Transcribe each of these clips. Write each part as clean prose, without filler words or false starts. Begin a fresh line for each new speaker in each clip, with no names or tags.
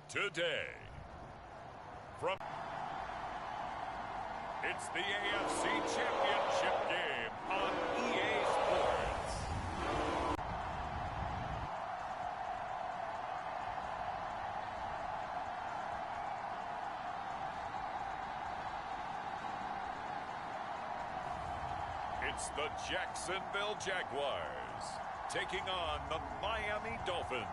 today. It's the AFC Championship game on EA Sports. It's the Jacksonville Jaguars taking on the Miami Dolphins.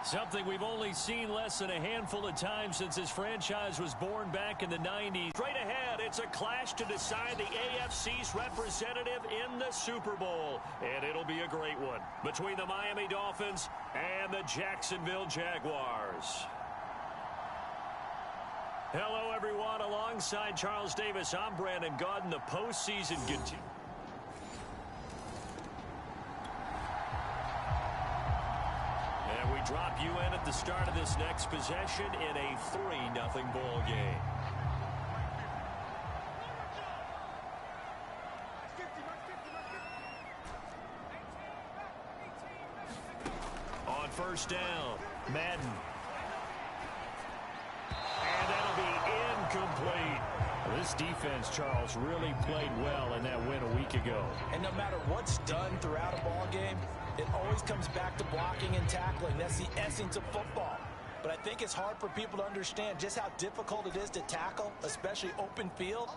Something we've only seen less than a handful of times since this franchise was born back in the 90s. Straight ahead, it's a clash to decide the AFC's representative in the Super Bowl. And it'll be a great one between the Miami Dolphins and the Jacksonville Jaguars. Hello, everyone. Alongside Charles Davis, I'm Brandon Gaudin. The postseason continues. Drop you in at the start of this next possession in a 3-0 ball game. On first down, Madden. And that'll be incomplete. This defense, Charles, really played well in that win a week ago.
And no matter what's done throughout a ball game, it always comes back to blocking and tackling. That's the essence of football. But I think it's hard for people to understand just how difficult it is to tackle, especially open field.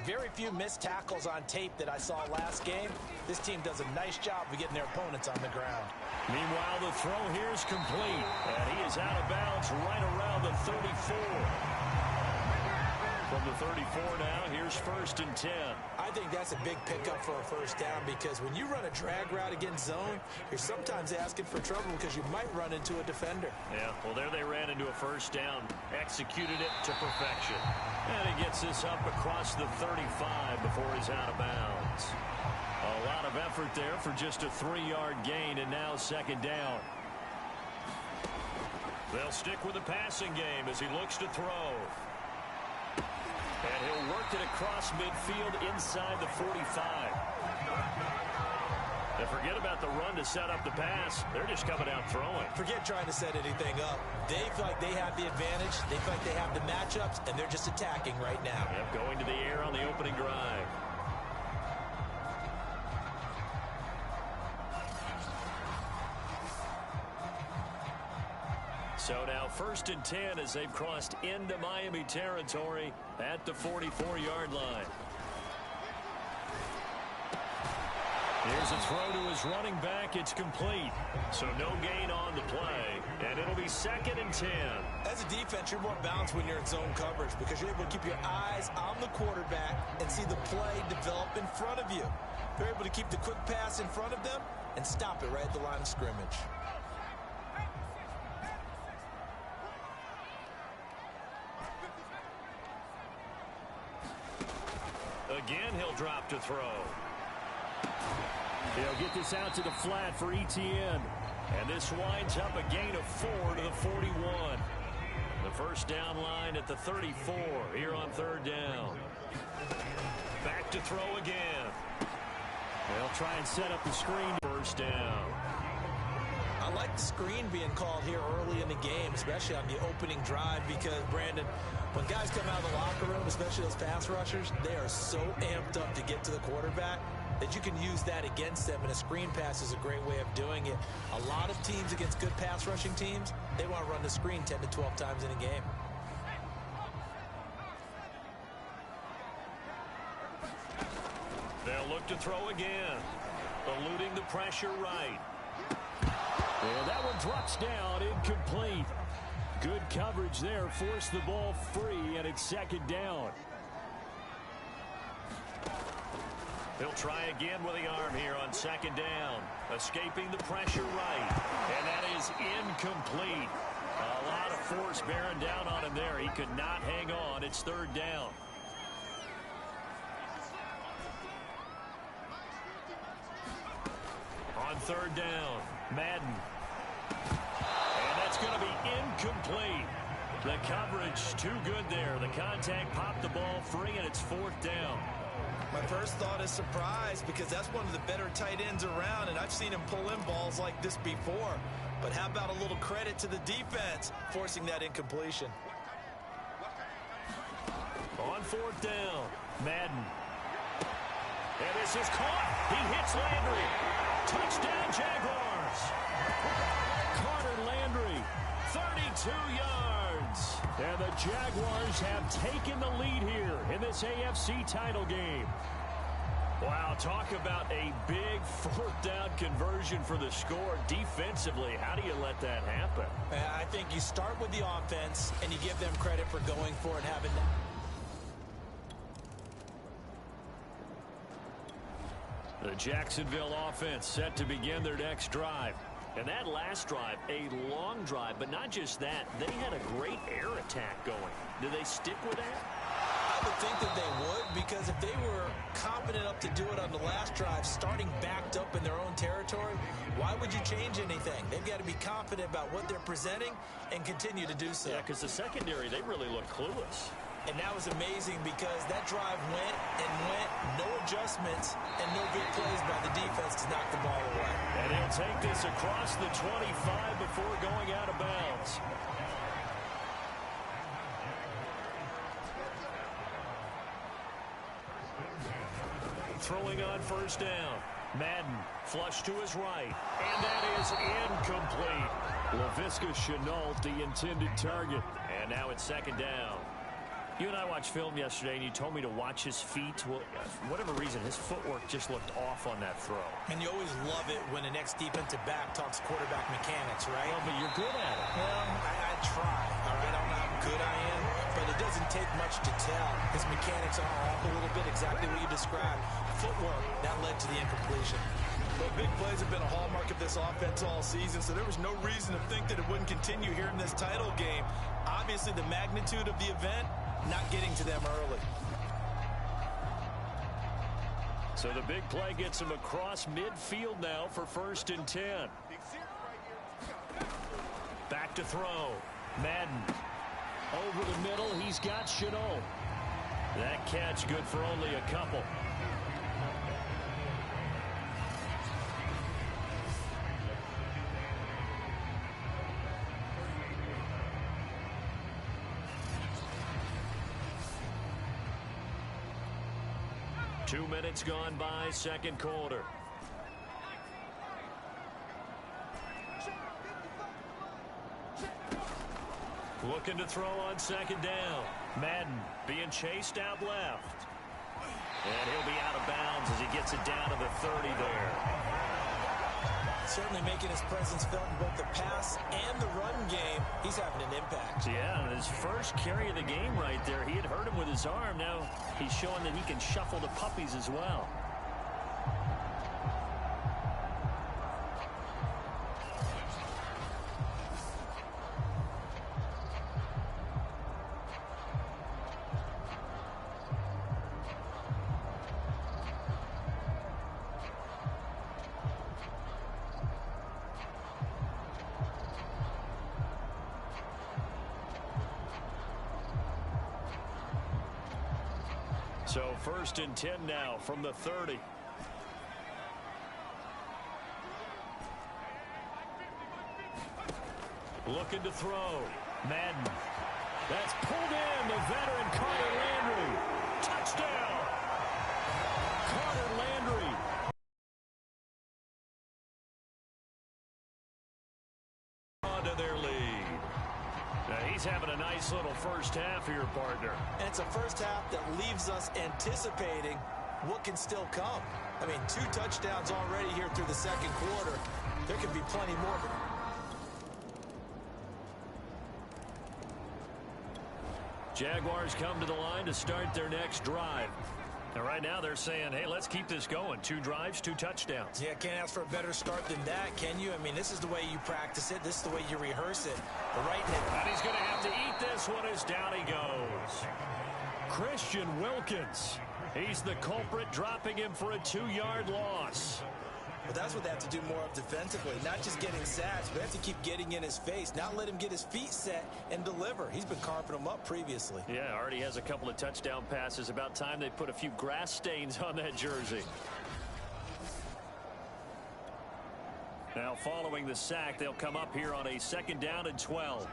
Very few missed tackles on tape that I saw last game. This team does a nice job of getting their opponents on the ground.
Meanwhile, the throw here is complete. And he is out of bounds right around the 34. From the 34 now, here's 1st and 10.
I think that's a big pickup for a first down because when you run a drag route against zone, you're sometimes asking for trouble because you might run into a defender.
Yeah, well, there they ran into a first down, executed it to perfection. And he gets this up across the 35 before he's out of bounds. A lot of effort there for just a 3-yard gain, and now 2nd down. They'll stick with the passing game as he looks to throw. And he'll work it across midfield inside the 45. And forget about the run to set up the pass. They're just coming out throwing.
Forget trying to set anything up. They feel like they have the advantage. They feel like they have the matchups, and they're just attacking right now.
Yep, going to the air on the opening drive. So now 1st and 10 as they've crossed into Miami territory at the 44-yard line. Here's a throw to his running back. It's complete. So no gain on the play, and it'll be 2nd and 10.
As a defense, you're more balanced when you're in zone coverage because you're able to keep your eyes on the quarterback and see the play develop in front of you. You're able to keep the quick pass in front of them and stop it right at the line of scrimmage.
Again, he'll drop to throw. He'll get this out to the flat for Etienne. And this winds up a gain of 4 to the 41. The first down line at the 34 here on 3rd down. Back to throw again. They'll try and set up the screen. First down.
I like the screen being called here early in the game, especially on the opening drive, because, Brandon, when guys come out of the locker room, especially those pass rushers, they are so amped up to get to the quarterback that you can use that against them, and a screen pass is a great way of doing it. A lot of teams against good pass rushing teams, they want to run the screen 10 to 12 times in a game.
They'll look to throw again, eluding the pressure right. And that one drops down, incomplete. Good coverage there, forced the ball free, and it's 2nd down. He'll try again with the arm here on 2nd down, escaping the pressure right, and that is incomplete. A lot of force bearing down on him there. He could not hang on. It's 3rd down. On 3rd down, Madden. And that's going to be incomplete. The coverage too good there. The contact popped the ball free, and it's 4th down.
My first thought is surprise because that's one of the better tight ends around, and I've seen him pull in balls like this before. But how about a little credit to the defense forcing that incompletion?
On fourth down, Madden. And this is caught. He hits Landry. Touchdown, Jaguars. Carter Landry, 32 yards. And the Jaguars have taken the lead here in this AFC title game. Wow, talk about a big fourth down conversion for the score. Defensively, how do you let that happen?
I think you start with the offense, and you give them credit for going for it and having that.
The Jacksonville offense set to begin their next drive. And that last drive, a long drive, but not just that. They had a great air attack going. Do they stick with that?
I would think that they would, because if they were confident enough to do it on the last drive, starting backed up in their own territory, why would you change anything? They've got to be confident about what they're presenting and continue to do so.
Yeah, because the secondary, they really look clueless.
And that was amazing because that drive went and went, no adjustments, and no big plays by the defense to knock the ball away.
And he'll take this across the 25 before going out of bounds. Throwing on first down. Madden, flush to his right. And that is incomplete. Laviska Shenault, the intended target. And now it's second down. You and I watched film yesterday, and you told me to watch his feet. Well, for whatever reason, his footwork just looked off on that throw.
And you always love it when the next defensive back talks quarterback mechanics, right?
Well, but you're good at it.
Well, I try, all right? I don't know how good I am, but it doesn't take much to tell. His mechanics are off a little bit, exactly what you described. Footwork, that led to the incompletion. But big plays have been a hallmark of this offense all season, so there was no reason to think that it wouldn't continue here in this title game. Obviously, the magnitude of the event, not getting to them early.
So the big play gets him across midfield now for 1st and 10. Back to throw. Madden. Over the middle, he's got Shenault. That catch good for only a couple. Two minutes gone by, second quarter. Looking to throw on second down. Madden being chased out left. And he'll be out of bounds as he gets it down to the 30 there.
Certainly making his presence felt in both the pass and the run game. He's having an impact.
Yeah, his first carry of the game right there. He had hurt him with his arm. Now he's showing that he can shuffle the puppies as well. So 1st and 10 now from the 30. Looking to throw. Madden. That's pulled in. The veteran Carter Landry. Touchdown. Carter Landry. Onto their lead. Now he's having a nice little first half here, partner.
And it's a first half that leaves us anticipating what can still come. I mean, 2 touchdowns already here through the second quarter. There could be plenty more.
Jaguars come to the line to start their next drive. And right now they're saying, hey, let's keep this going. 2 drives, 2 touchdowns.
Yeah, can't ask for a better start than that, can you? I mean, this is the way you practice it. This is the way you rehearse it. But right now,
and he's going to have to eat this one as down he goes. Christian Wilkins. He's the culprit, dropping him for a 2-yard loss.
Well, that's what they have to do more of defensively. Not just getting sacks, but they have to keep getting in his face. Not let him get his feet set and deliver. He's been carving them up previously.
Yeah, already has a couple of touchdown passes. About time they put a few grass stains on that jersey. Now following the sack, they'll come up here on a 2nd down and 12.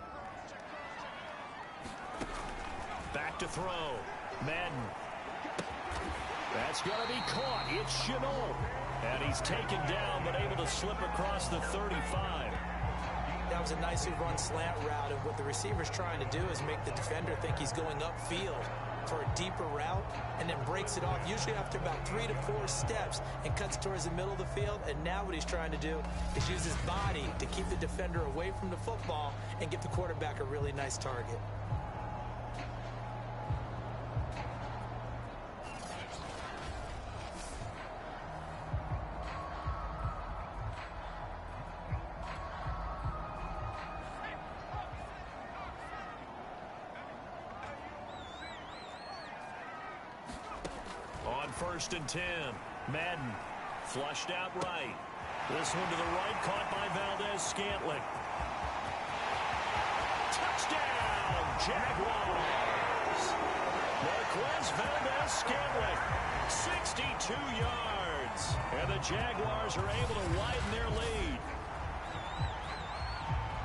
Back to throw. Madden. That's going to be caught. It's Chenault. And he's taken down, but able to slip across the 35.
That was a nicely run slant route, and what the receiver's trying to do is make the defender think he's going upfield for a deeper route, and then breaks it off, usually after about 3 to 4 steps, and cuts towards the middle of the field. And now what he's trying to do is use his body to keep the defender away from the football and give the quarterback a really nice target.
On 1st and 10, Madden flushed out right. This one to the right, caught by Valdez-Scantling. Touchdown, Jaguars! Marquez Valdez-Scantling, 62 yards. And the Jaguars are able to widen their lead.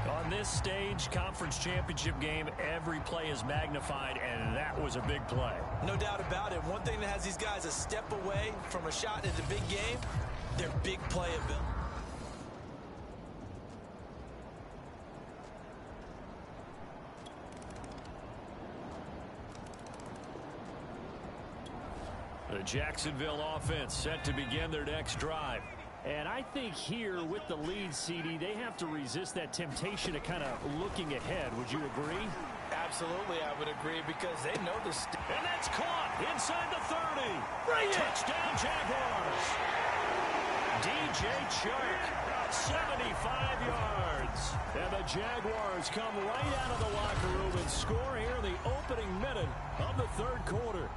On this stage, conference championship game, every play is magnified, and that was a big play.
No doubt about it. One thing that has these guys a step away from a shot at the big game, their big playability.
The Jacksonville offense set to begin their next drive.
And I think here with the lead, CD, they have to resist that temptation of kind of looking ahead. Would you agree?
Absolutely, I would agree, because they know this.
And that's caught inside the 30. Touchdown, Jaguars. DJ Chark, 75 yards. And the Jaguars come right out of the locker room and score here in the opening minute of the 3rd quarter.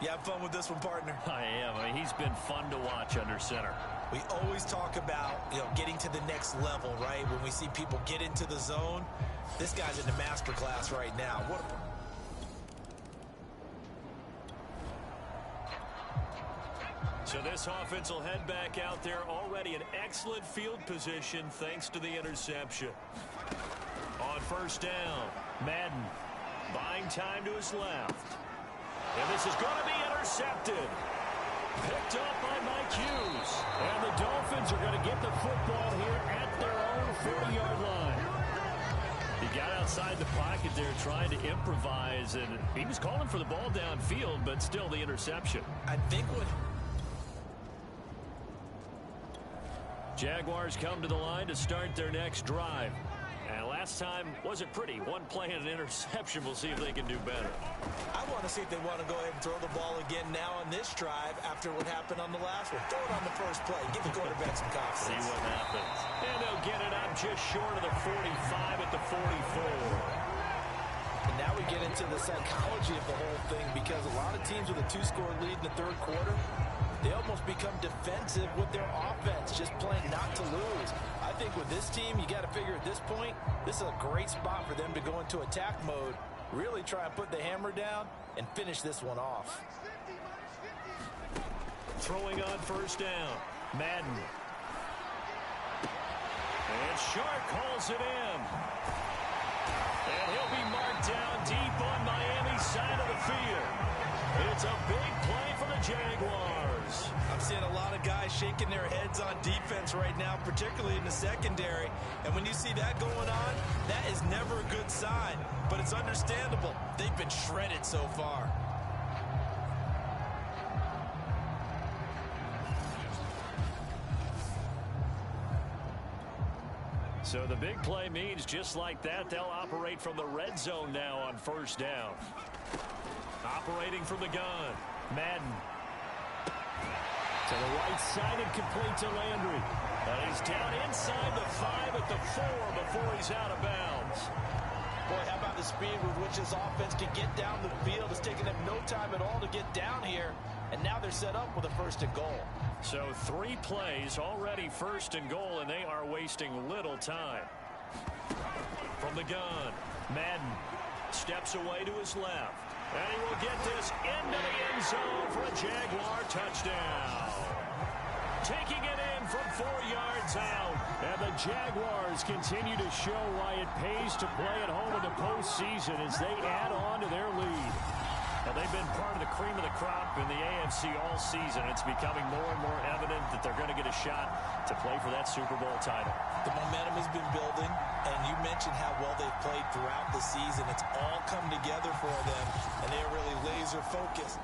You have fun with this one, partner?
I am. I mean, he's been fun to watch under center.
We always talk about, getting to the next level, right? When we see people get into the zone, this guy's in the master class right now.
So this offense will head back out there, already in excellent field position thanks to the interception. On 1st down, Madden buying time to his left. And this is going to be intercepted. Picked up by Mike Hughes. And the Dolphins are going to get the football here at their own 40-yard line. He got outside the pocket there trying to improvise, and he was calling for the ball downfield, but still the interception.
I think what...
Jaguars come to the line to start their next drive. And last time wasn't pretty. One play and an interception. We'll see if they can do better.
I want to see if they want to go ahead and throw the ball again now on this drive after what happened on the last one. Throw it on the first play. Give the quarterback some confidence.
See what happens. And they'll get it up just short of the 45 at the 44.
And now we get into the psychology of the whole thing, because a lot of teams with a 2-score lead in the 3rd quarter, they almost become defensive with their offense, just playing not to lose. I think with this team, you got to figure at this point, this is a great spot for them to go into attack mode, really try and put the hammer down and finish this one off.
Throwing on 1st down, Madden. And Shark hauls it in. And he'll be marked down deep on Miami's side of the field. It's a big play for the Jaguars.
I'm seeing a lot of guys shaking their heads on defense right now, particularly in the secondary. And when you see that going on, that is never a good sign. But it's understandable. They've been shredded so far.
So the big play means just like that, they'll operate from the red zone now on 1st down. Operating from the gun, Madden. To the right side and complete to Landry. And he's down inside the 5 at the 4 before he's out of bounds.
Boy, how about the speed with which this offense can get down the field? It's taking them no time at all to get down here. and now they're set up with a 1st and goal.
So 3 plays already 1st and goal, and they are wasting little time. From the gun, Madden steps away to his left, and he will get this into the end zone for a Jaguar touchdown. Taking it in from 4 yards out. And the Jaguars continue to show why it pays to play at home in the postseason as they add on to their lead. Now, they've been part of the cream of the crop in the AFC all season. It's becoming more and more evident that they're going to get a shot to play for that Super Bowl title.
The momentum has been building, and you mentioned how well they've played throughout the season. It's all come together for them, and they're really laser focused.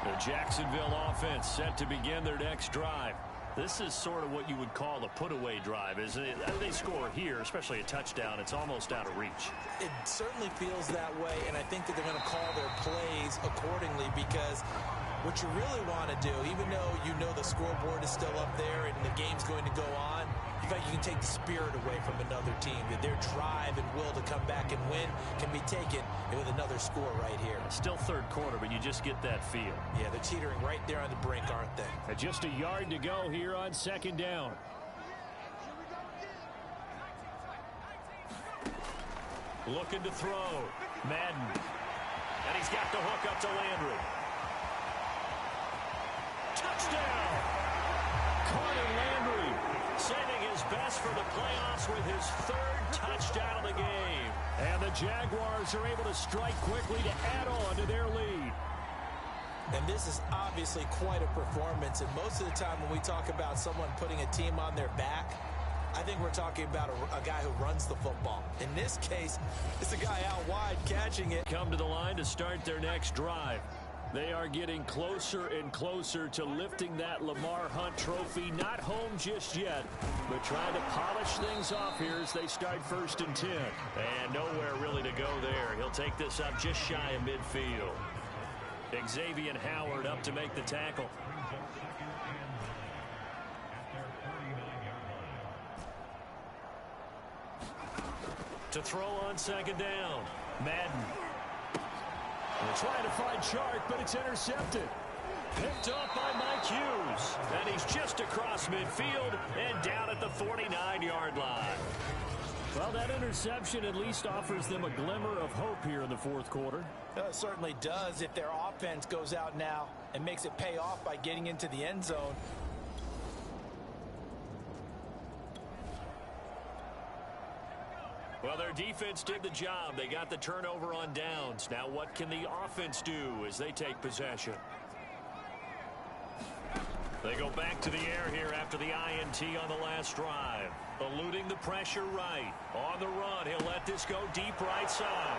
The Jacksonville offense set to begin their next drive. This is sort of what you would call a put-away drive. As they score here, especially a touchdown, it's almost out of reach.
It certainly feels that way, and I think that they're going to call their plays accordingly because what you really want to do, even though you know the scoreboard is still up there and the game's going to go on, in fact, you can take the spirit away from another team, that their drive and will to come back and win can be taken with another score right here.
Still 3rd quarter, but you just get that feel.
Yeah, they're teetering right there on the brink, aren't they?
And just a yard to go here on 2nd down.
Looking to throw. Madden. And he's got the hook up to Landry. Touchdown! Carter Landry saving his best for the playoffs with his 3rd touchdown of the game.
And the Jaguars are able to strike quickly to add on to their lead.
And this is obviously quite a performance. And most of the time when we talk about someone putting a team on their back, I think we're talking about a guy who runs the football. In this case, it's a guy out wide catching it.
Come to the line to start their next drive. They are getting closer and closer to lifting that Lamar Hunt trophy. Not home just yet, but trying to polish things off here as they start 1st and 10. And nowhere really to go there. He'll take this up just shy of midfield. Xavier Howard up to make the tackle. To throw on 2nd down. Madden.
They're trying to find Chark, but it's intercepted.
Picked up by Mike Hughes. And he's just across midfield and down at the 49-yard line.
Well, that interception at least offers them a glimmer of hope here in the 4th quarter.
It certainly does if their offense goes out now and makes it pay off by getting into the end zone.
Well, their defense did the job. They got the turnover on downs. Now what can the offense do as they take possession? They go back to the air here after the INT on the last drive. Eluding the pressure right. On the run, he'll let this go deep right side.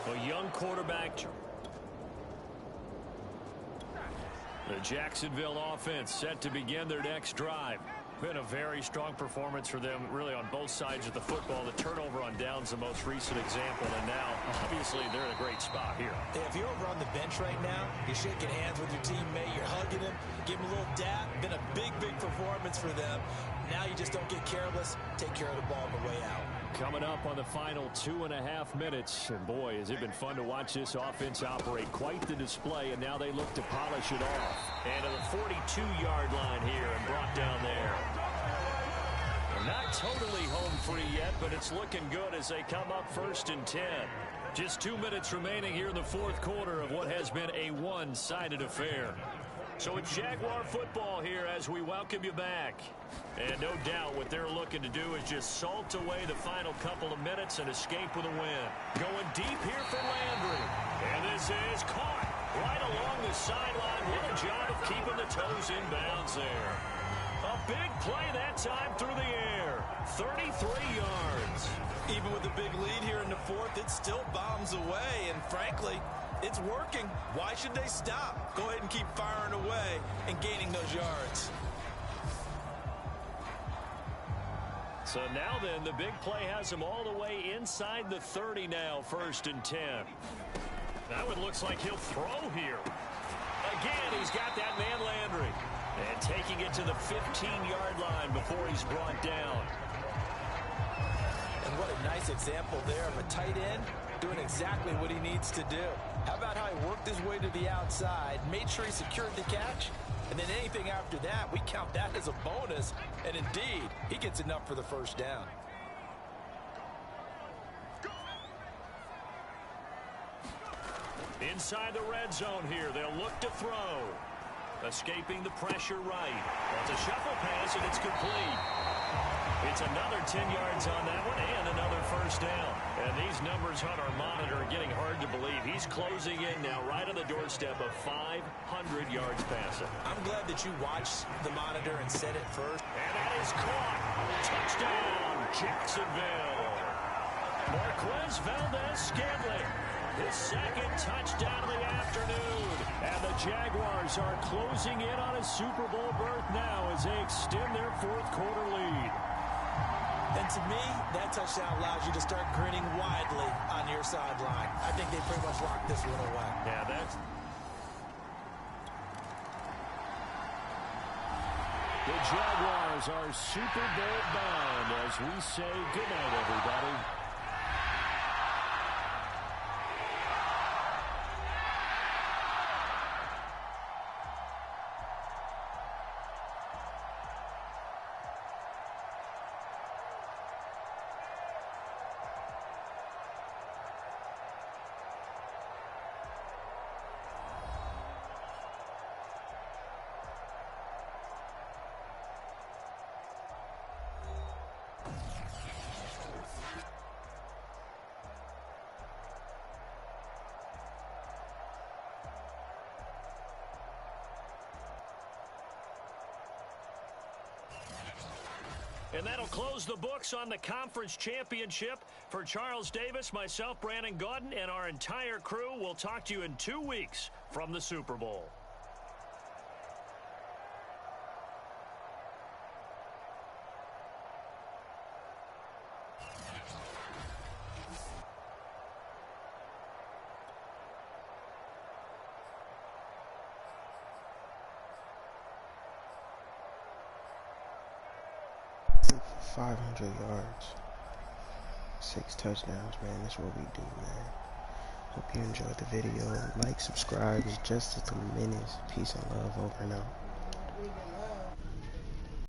A young quarterback. The Jacksonville offense set to begin their next drive. Been a very strong performance for them, really, on both sides of the football. The turnover on downs, the most recent example, and now, obviously, they're in a great spot here.
Hey, if you're over on the bench right now, you're shaking hands with your teammate, you're hugging him, give him a little dap. Been a big, big performance for them. Now you just don't get careless. Take care of the ball on the way out.
Coming up on the final 2.5 minutes. And boy, has it been fun to watch this offense operate. Quite the display, and now they look to polish it off.
And to the 42-yard line here and brought down there. Not totally home free yet, but it's looking good as they come up 1st and 10. Just 2 minutes remaining here in the 4th quarter of what has been a one-sided affair. So it's Jaguar football here as we welcome you back. And no doubt what they're looking to do is just salt away the final couple of minutes and escape with a win. Going deep here for Landry. And this is caught right along the sideline. What a job of keeping the toes in bounds there. A big play that time through the air. 33 yards.
Even with a big lead here in the 4th, it still bombs away. And frankly, it's working. Why should they stop? Go ahead and keep firing away and gaining those yards.
So now then, the big play has him all the way inside the 30 now, 1st and 10. Now it looks like he'll throw here. Again, he's got that man Landry. And taking it to the 15-yard line before he's brought down.
And what a nice example there of a tight end doing exactly what he needs to do. How about how he worked his way to the outside, made sure he secured the catch, and then anything after that, we count that as a bonus. And indeed, he gets enough for the first down.
Inside the red zone here, they'll look to throw. Escaping the pressure right. It's a shuffle pass, and it's complete. It's another 10 yards on that one and another first down. And these numbers on our monitor are getting hard to believe. He's closing in now right on the doorstep of 500 yards passing.
I'm glad that you watched the monitor and said it first.
And that is caught. Touchdown, Jacksonville. Marquez Valdez-Scantling. His second touchdown of the afternoon. And the Jaguars are closing in on a Super Bowl berth now as they extend their fourth quarter lead.
And to me, that touchdown allows you to start grinning widely on your sideline. I think they pretty much locked this one away.
Yeah, that's...
The Jaguars are Super Bowl bound as we say goodnight, everybody.
And that'll close the books on the conference championship. For Charles Davis, myself, Brandon Gaudin, and our entire crew, we'll talk to you in 2 weeks from the Super Bowl.
For 500 yards, 6 touchdowns, man. That's what we do, man. Hope you enjoyed the video. Like, subscribe. It's just a menace. Peace and love. Over and out.